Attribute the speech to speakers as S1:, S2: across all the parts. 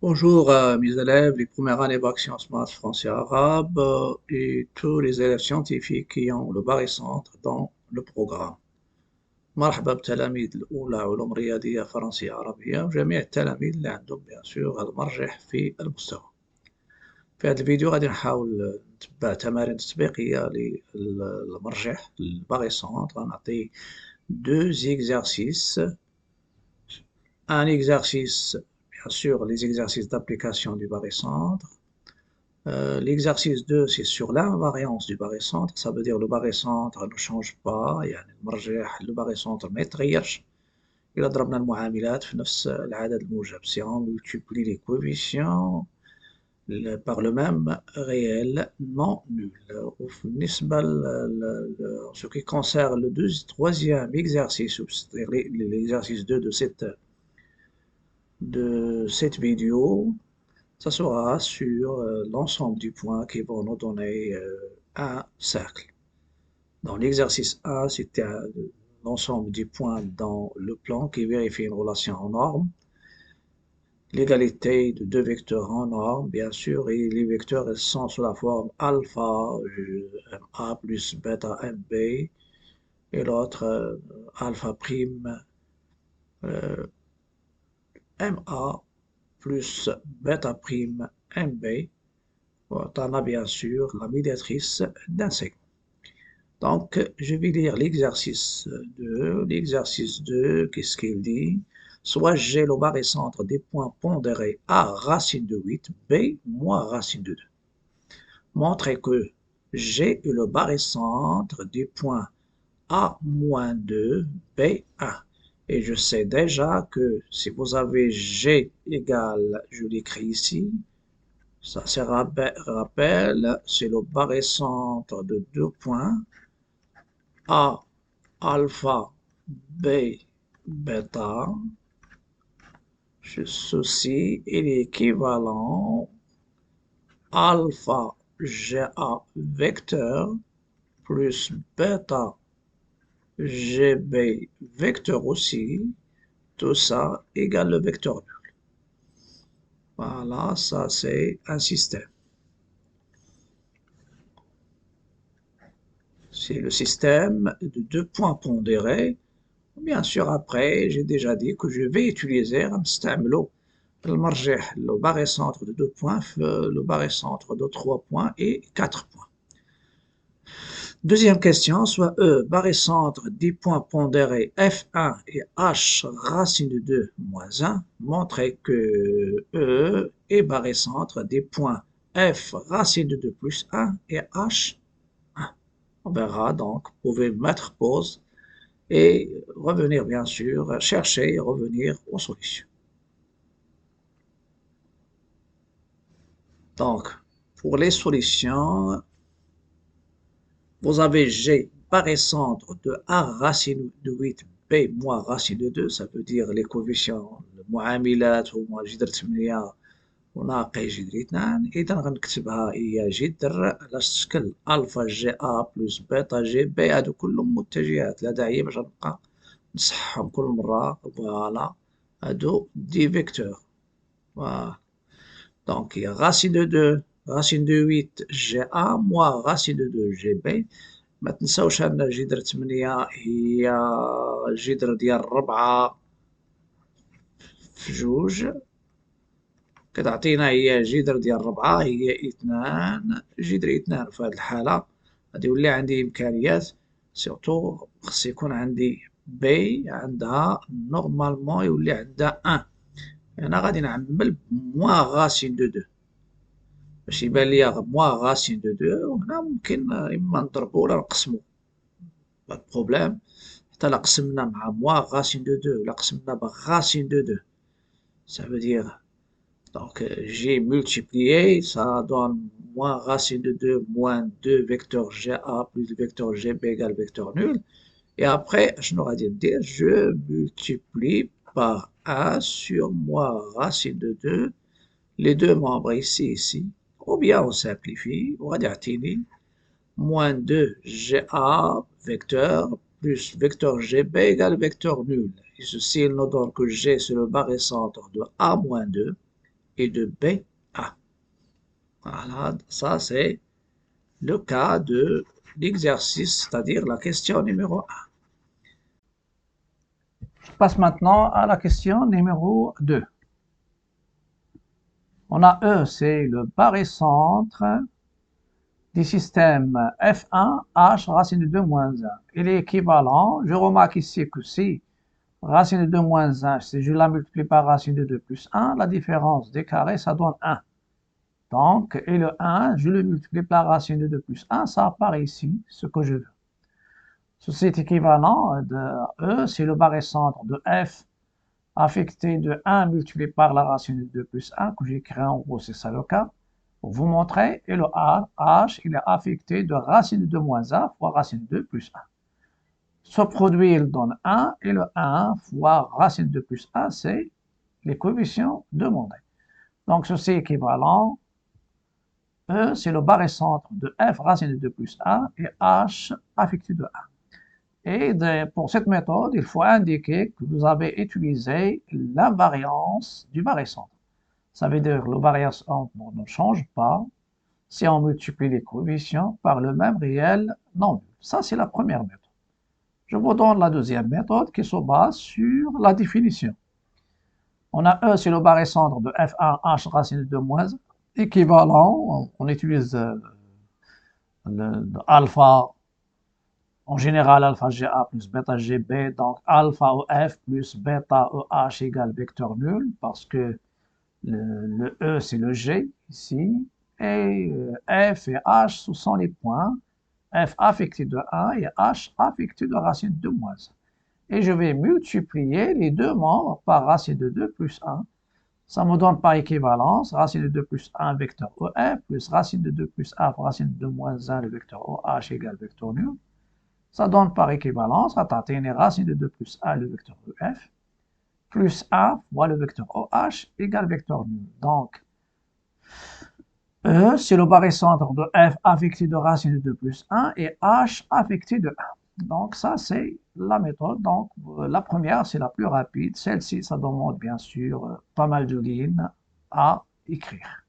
S1: Bonjour mes élèves, les premières années bac sciences maths français arabe et tous les élèves scientifiques qui ont le barycentre dans le programme. مرحبا بالتلاميذ الأولى علوم رياضية فرنسية عربية وجميع التلاميذ اللي عندهم بيان سور المرجح في المستوى. في هذا الفيديو غادي نحاول نتبع تمارين تطبيقية للمرجح الباغيسونتر. غنعطي دو زيكزارسيس. Un exercice, bien sûr, les exercices d'application du barycentre. L'exercice 2, c'est sur l'invariance du barycentre. Ça veut dire le barycentre ne change pas. يعني المرجح le barycentre ما يتغيرش. إلا ضربنا المعاملات في نفس العدد الموجب. Si on multiplie les coefficients par le même réel non nul. وبالنسبة en ce qui concerne le troisième exercice, c'est-à-dire l'exercice 2 de cette vidéo, ça sera sur l'ensemble du point qui vont nous donner un cercle. Dans l'exercice A, c'était l'ensemble des points dans le plan qui vérifie une relation en norme. L'égalité de deux vecteurs en norme, bien sûr, et les vecteurs elles sont sous la forme alpha A plus bêta MB et l'autre alpha prime MA plus bêta prime MB. On a bien sûr la médiatrice d'un segment. Donc, je vais lire l'exercice 2. L'exercice 2, qu'est-ce qu'il dit? Soit j'ai le barycentre des points pondérés A racine de 8, B moins racine de 2. Montrez que G est le barycentre des points A moins 2, B 1. Et je sais déjà que si vous avez G égale, je l'écris ici, ça se rappelle, c'est le barycentre de deux points A alpha B bêta. Ceci est l'équivalent alpha GA vecteur plus bêta GB vecteur aussi. Tout ça égale le vecteur nul. Voilà, ça c'est un système. C'est le système de deux points pondérés. Bien sûr, après, j'ai déjà dit que je vais utiliser le barycentre de deux points, le barycentre de 3 points et 4 points. Deuxième question, soit E, barycentre des points pondérés F1 et H racine de 2 moins 1, montrez que E est barycentre des points F racine de 2 plus 1 et H 1. On verra donc, vous pouvez mettre pause et revenir bien sûr, chercher et revenir aux solutions. Donc, pour les solutions, vous avez G barycentre de A racine de 8 B moins racine de 2, ça veut dire les coefficients المعاملات هما جذر 8 وناقص جذر 2. إذا غنكتبها هي جذر على شكل ألفا جي أ بلس بيتا جي بي. هادو كلهم متجهات، لا داعي باش نبقى نصححهم كل مرة. فوالا هادو دي فيكتور. فوالا دونك هي racine de 2 racine de 8 جي أ moins racine de 2 جي بي. ما تنساوش أن جذر 8 هي جذر ديال 4 في جوج، كتعطينا هي جذر ديال 4 هي 2 جذر 2. في هاد الحالة غادي يولي عندي إمكانيات سيرتو خص يكون عندي بي عندها نورمالمون يولي عندها 1. هنا غادي نعمل موان غاسين دو 2 باش يبان ليا موان غاسين دو 2. وهنا ممكن إما نضربو ولا نقسمو، با بروبليم. حتى لا قسمنا مع موان غاسين دو 2 ولا قسمنا بغاسين دو 2، ça veut dire donc j'ai multiplié, ça donne moins racine de 2 moins 2 vecteur GA plus le vecteur GB égale vecteur nul. Et après, je n'aurai dit dire, je multiplie par 1 sur moins racine de 2, les deux membres ici, ou bien on simplifie, on va dire moins 2 GA vecteur plus vecteur GB égale vecteur nul. Et ceci, il nous donne que G c'est le barycentre de A moins 2. et de B à. Voilà, ça c'est le cas de l'exercice, c'est-à-dire la question numéro 1. Je passe maintenant à la question numéro 2. On a E, c'est le barycentre du système F1 H racine de 2 moins 1. Il est équivalent, je remarque ici que si racine de 2 moins 1, si je la multiplie par racine de 2 plus 1, la différence des carrés, ça donne 1. Donc, et le 1, je le multiplie par racine de 2 plus 1, ça apparaît ici, ce que je veux. Ceci est équivalent de E, c'est le barycentre de F affecté de 1 multiplié par la racine de 2 plus 1, que j'écris en gros, c'est ça le cas, pour vous montrer. Et le H, il est affecté de racine de 2 moins 1 fois racine de 2 plus 1. Ce produit, il donne 1, et le 1 fois racine de 2 plus 1, c'est les coefficients demandés. Donc, ceci est équivalent. E, c'est le barycentre de F racine de 2 plus 1 et H affecté de 1. Et pour cette méthode, il faut indiquer que vous avez utilisé l'invariance du barycentre. Ça veut dire que le barycentre ne change pas si on multiplie les coefficients par le même réel non nul. Ça, c'est la première méthode. Je vous donne la deuxième méthode qui se base sur la définition. On a E, c'est le barycentre de F1 H racine de 2 moins 1, équivalent, on utilise alpha. En général, alpha GA plus bêta GB, donc alpha EF plus bêta EH égale vecteur nul, parce que le E, c'est le G ici, et F et H, ce sont les points, F affecté de 1 et H affecté de racine de moins 1. Et je vais multiplier les deux membres par racine de 2 plus 1. Ça me donne par équivalence racine de 2 plus 1 vecteur EF plus racine de 2 plus 1 racine de moins 1 le vecteur OH égale vecteur nul. Ça donne par équivalence, une racine de 2 plus 1 le vecteur EF, plus 1 fois le vecteur OH égale vecteur nul. Donc, E, c'est le barycentre de F affecté de racine de 2 plus 1 et H affecté de 1. Donc, ça, c'est la méthode. Donc, la première, c'est la plus rapide. Celle-ci, ça demande bien sûr pas mal de lignes à écrire.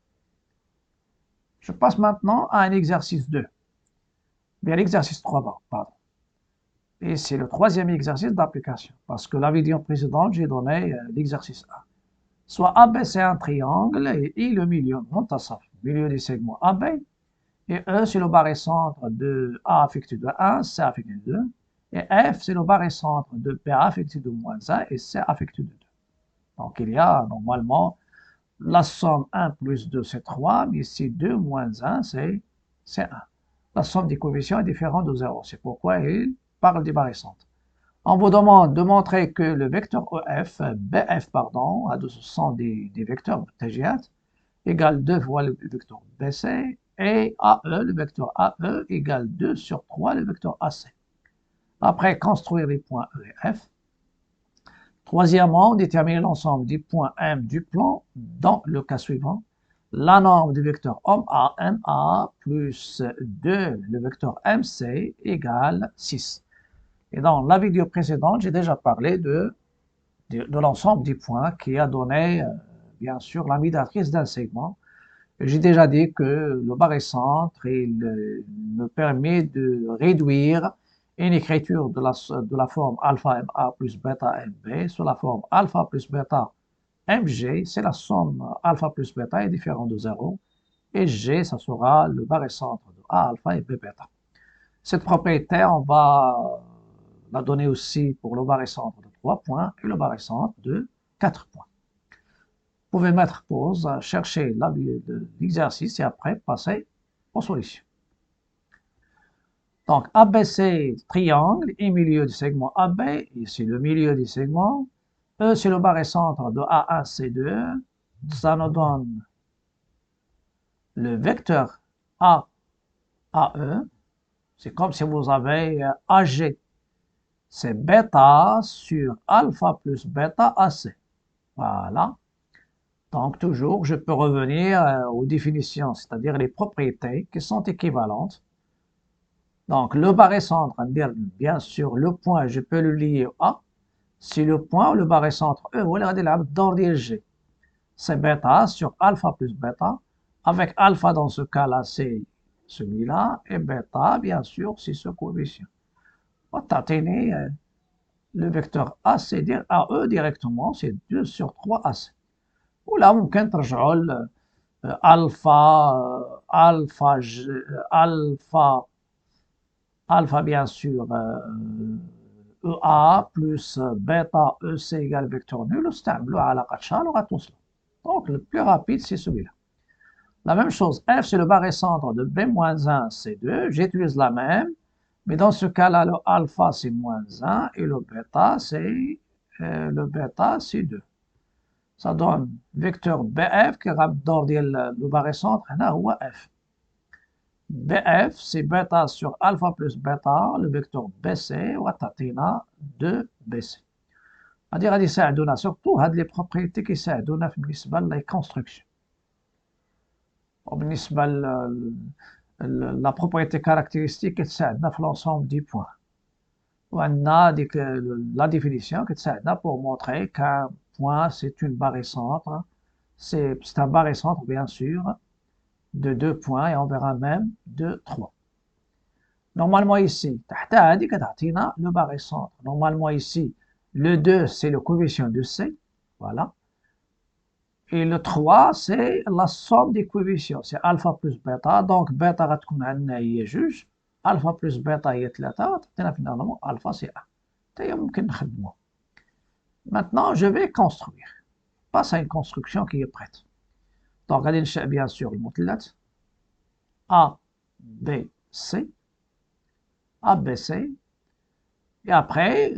S1: Je passe maintenant à un exercice 2. Bien, l'exercice 3, pardon. Et c'est le troisième exercice d'application, parce que la vidéo précédente, j'ai donné l'exercice 1. Soit AB, c'est un triangle, et I, le milieu, monte-à-saf, milieu du segment AB, et E, c'est le barycentre de A affecté de 1, C affecté de 2, et F, c'est le barycentre de B affecté de moins 1 et C affecté de 2. Donc, il y a normalement la somme 1 plus 2, c'est 3, mais ici 2 moins 1, c'est 1. La somme des coefficients est différente de 0. C'est pourquoi il parle des barycentres. On vous demande de montrer que le vecteur EF, BF, pardon, ce sont des vecteurs tangents, égale 2 fois le vecteur BC, et AE, le vecteur AE, égale 2 sur 3 le vecteur AC. Après, construire les points E et F. Troisièmement, déterminer l'ensemble des points M du plan dans le cas suivant. La norme du vecteur MA plus 2, le vecteur MC, égale 6. Et dans la vidéo précédente, j'ai déjà parlé de l'ensemble des points qui a donné, bien sûr, la médiatrice d'un segment. J'ai déjà dit que le barycentre, il me permet de réduire une écriture de la forme alpha MA plus bêta MB sur la forme alpha plus bêta MG. C'est la somme alpha plus bêta est différente de 0. Et G, ça sera le barycentre de A alpha et B bêta. Cette propriété, on va la donner aussi pour le barycentre de 3 points et le barycentre de 4 points. Vous pouvez mettre pause, chercher l'exercice et après passer aux solutions. Donc, ABC, triangle, et milieu du segment AB, ici le milieu du segment. E, c'est le barycentre de A1, C2. Ça nous donne le vecteur AE. C'est comme si vous avez AG. C'est bêta sur alpha plus bêta AC. Voilà. Donc, toujours, je peux revenir aux définitions, c'est-à-dire les propriétés qui sont équivalentes. Donc, le barycentre, bien sûr, le point, je peux le lier à A. Si le point, le barycentre E, voilà, d'ordre G. c'est bêta sur alpha plus bêta, avec alpha dans ce cas-là, c'est celui-là, et bêta, bien sûr, c'est ce coefficient. وتعطيني le vecteur AC dire AE directement, c'est 2 sur 3 AC. ولا ممكن ترجعوا alpha, alpha bien sûr EA plus bêta EC égale vecteur nul, استعملوا علاقة شارل وغتوصلوا. Donc le plus rapide c'est celui-là. La même chose, F c'est le barycentre de B-1 C2, j'utilise la même, mais dans ce cas-là le alpha c'est -1 et le bêta c'est 2. Ça donne vecteur BF qui غندور ديال le barycentre هنا هو F. BF c'est bêta sur alpha plus bêta, le vecteur BC وتعطينا 2BC. غادي يساعدونا surtout هاد les propriétés كيساعدونا بالنسبة لي construction. وبالنسبة la propriété caractéristique كتساعدنا في l'ensemble des points. وعندنا ديك la définition كتساعدنا pour montrer qu'un point c'est une barycentre, c'est un barycentre bien sûr de 2 points et on verra même de 3. Normalement ici, تحت هذه كتعطينا le barycentre. Normalement ici, le 2 c'est le coefficient de C, voilà. Et le 3 c'est la somme des coefficients, c'est alpha plus bêta, donc bêta غتكون عندنا هي 2, alpha plus bêta هي 3, وتعطينا finalement alpha c'est 1. حتى ممكن نخدموها. Maintenant, je vais construire. Passe à une construction qui est prête. Donc, regardez bien sûr le مثلث A, B, C, A, B, C. Et après,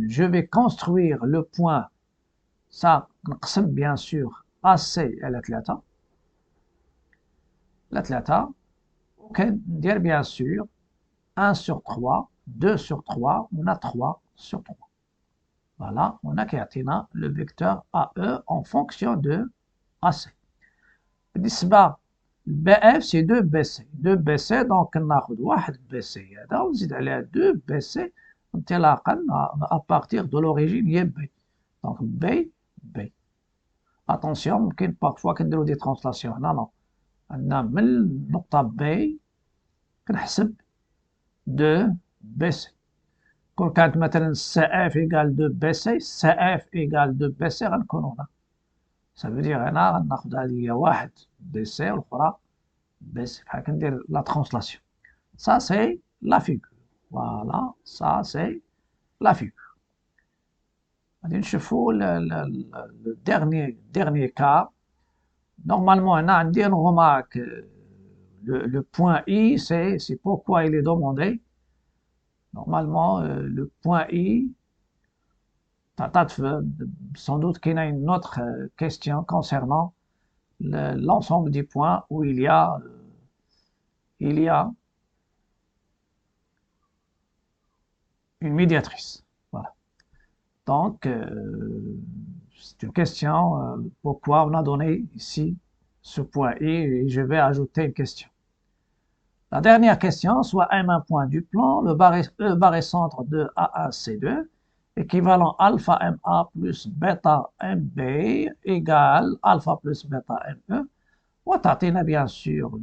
S1: je vais construire le point. Ça, نقسم bien sûr AC على 3. La 3. Ok, dire bien sûr 1 sur 3, 2 sur 3, on a 3 sur 3. Voilà, on a كيعطينا le vecteur AE en fonction de AC. بالنسبة BF c'est 2BC. 2BC donc ناخذ 1BC هذا ونزيد عليها 2BC انطلاقا à partir de l'origine هي B. Donc B. Attention, ممكن parfois كنديرو دي ترانسلاسيون هنا نو. عندنا من النقطة B كنحسب 2BC. كون كانت مثلا CF égale 2BC, CF égale 2BC غنكونو هنا. Ça veut dire هنا غناخد هذه هي 1BC والأخرى BC. بحال كندير la translation. Ça c'est la figure. Voilà, ça c'est la figure. غادي نشوفو le dernier cas. Normalement هنا عندي une remarque. Le point I, c'est pourquoi il est demandé. Normalement, le point I, sans doute qu'il y a une autre question concernant l'ensemble des points où il y a une médiatrice. Voilà. Donc, c'est une question, pourquoi on a donné ici ce point I, et je vais ajouter une question. La dernière question, soit M un point du plan, le barycentre de AA-C2, équivalent alpha MA plus bêta MB égale alpha plus bêta ME. وتعطينا bien sûr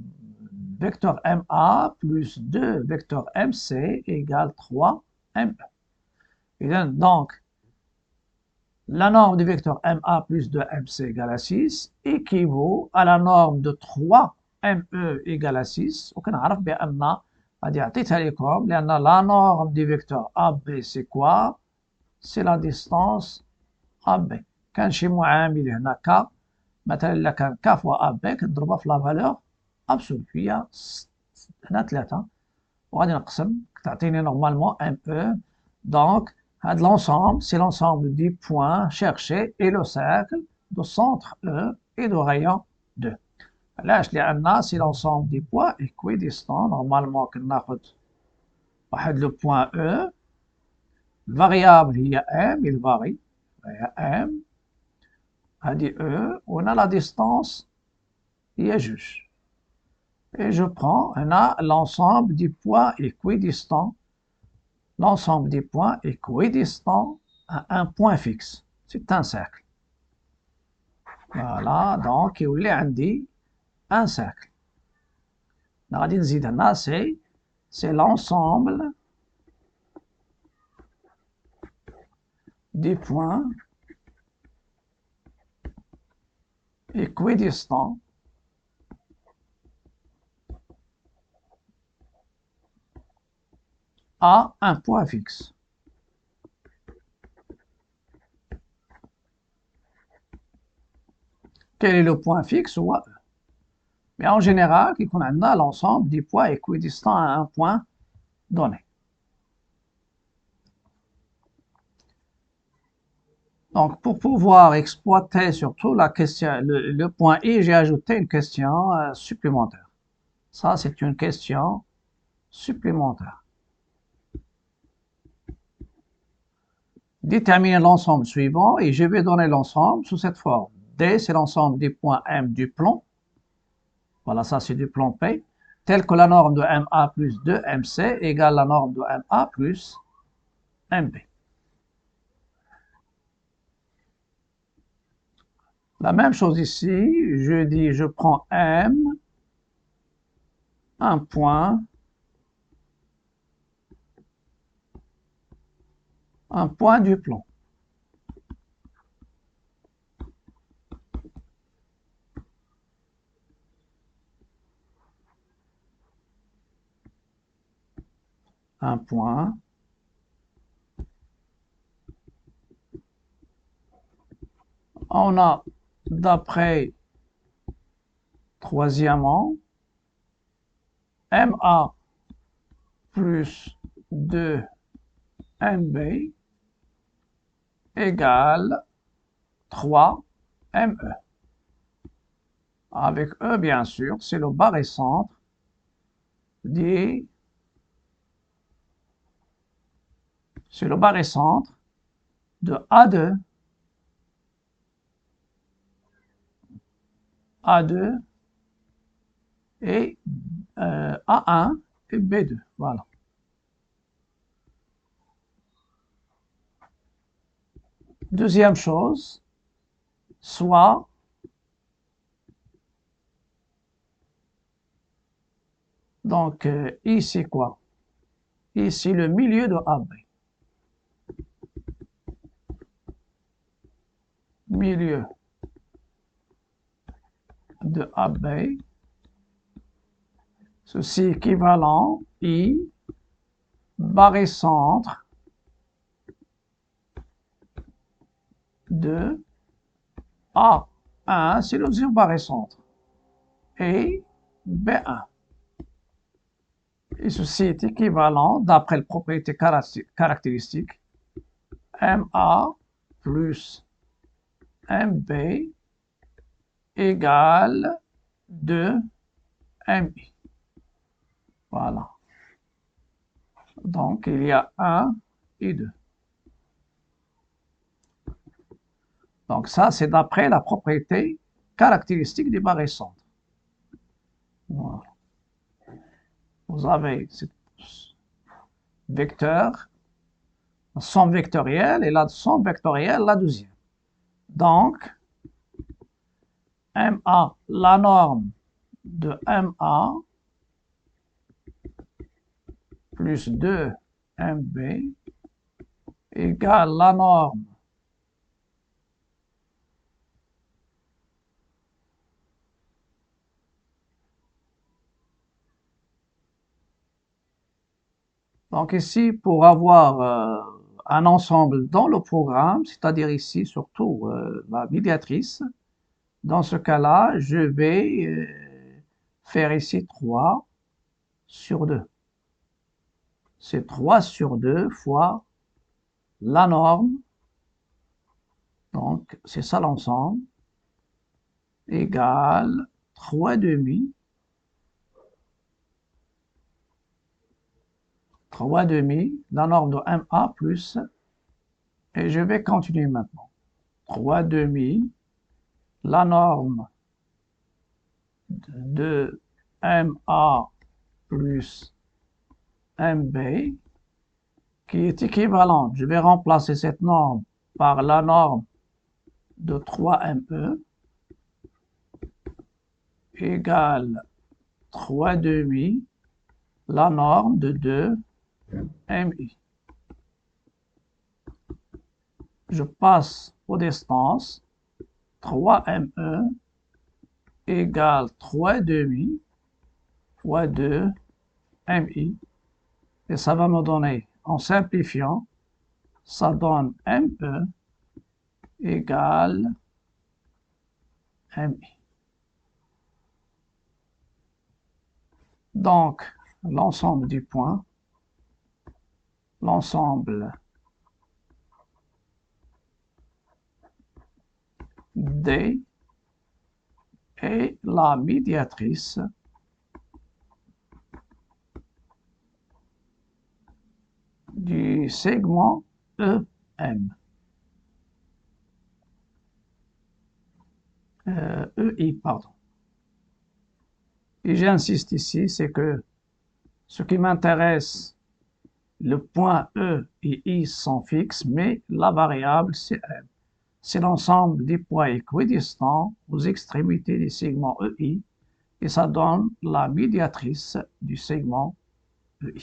S1: vecteur MA plus 2 vecteur MC égale 3 ME. Et donc, la norme du vecteur MA plus 2 MC égale à 6 équivaut à la norme de 3 ME égale à 6. وكنعرف بأن غادي عطيتها لكم لأن la norme du vecteur AB c'est quoi? C'est la distance AB. كان شي معامل هنا K، مثلا إلا كان K فوا AB كنضربها في لا فالور أبسولو هي هنا 3 وغادي نقسم تعطيني نورمالمون ME. Donc, l'ensemble, c'est l'ensemble des points cherchés et le cercle de centre E et de rayon 2. علاش؟ لأن c'est l'ensemble des points équidistants. Normalement كناخد واحد لو بوان E، الفاريابل هي M، il varie، هي M، هادي E، وهنا la distance هي جوج. Et je prends هنا l'ensemble des points équidistants. L'ensemble des points équidistants à un point fixe. C'est un cercle. Voilà, donc يولي عندي un cercle. غادي نزيد هنا c'est l'ensemble des points équidistants à un point fixe. Quel est le point fixe? Mais en général, on a l'ensemble des points équidistants à un point donné. Donc, pour pouvoir exploiter surtout la question, le point I, j'ai ajouté une question supplémentaire. Ça, c'est une question supplémentaire. Déterminer l'ensemble suivant et je vais donner l'ensemble sous cette forme. D, c'est l'ensemble des points M du plan. Voilà, ça c'est du plan P. Tel que la norme de MA plus 2MC égale la norme de MA plus MB. La même chose ici, je dis je prends M, un point du plan. Un point. On a d'après troisièmement MA plus 2MB égale 3ME. Avec E, bien sûr, c'est le barycentre c'est le barycentre de A2 et A1 et B2. Voilà. Deuxième chose, soit donc I c'est quoi? I c'est le milieu de AB. Milieu de AB. Ceci équivalent I barycentre de A1, c'est le deuxième barycentre, et B1. Et ceci est équivalent, d'après les propriétés caractéristiques, MA plus MB égale 2MI. Voilà. Donc, il y a 1 et 2. Donc, ça, c'est d'après la propriété caractéristique des barycentres. Voilà. Vous avez ce vecteur, somme vectorielle, et la somme vectorielle, la deuxième. Donc, MA, la norme de MA plus 2MB égale la norme donc ici, pour avoir un ensemble dans le programme, c'est-à-dire ici surtout la médiatrice, dans ce cas-là, je vais faire ici 3 sur 2. C'est 3 sur 2 fois la norme, donc c'est ça l'ensemble, égale 3,5. 3,5, la norme de MA plus, et je vais continuer maintenant. 3,5, la norme de MA plus MB, qui est équivalente. Je vais remplacer cette norme par la norme de 3ME, égale 3,5, la norme de 2 mi. Je passe aux distances. 3m1 égale 3,5 fois 2 mi. Et ça va me donner, en simplifiant, ça donne me égale mi. Donc, l'ensemble du point, l'ensemble D est la médiatrice du segment EM. EI, pardon. Et j'insiste ici, c'est que ce qui m'intéresse, le point E et I sont fixes, mais la variable c'est M. C'est l'ensemble des points équidistants aux extrémités des segments EI et ça donne la médiatrice du segment EI.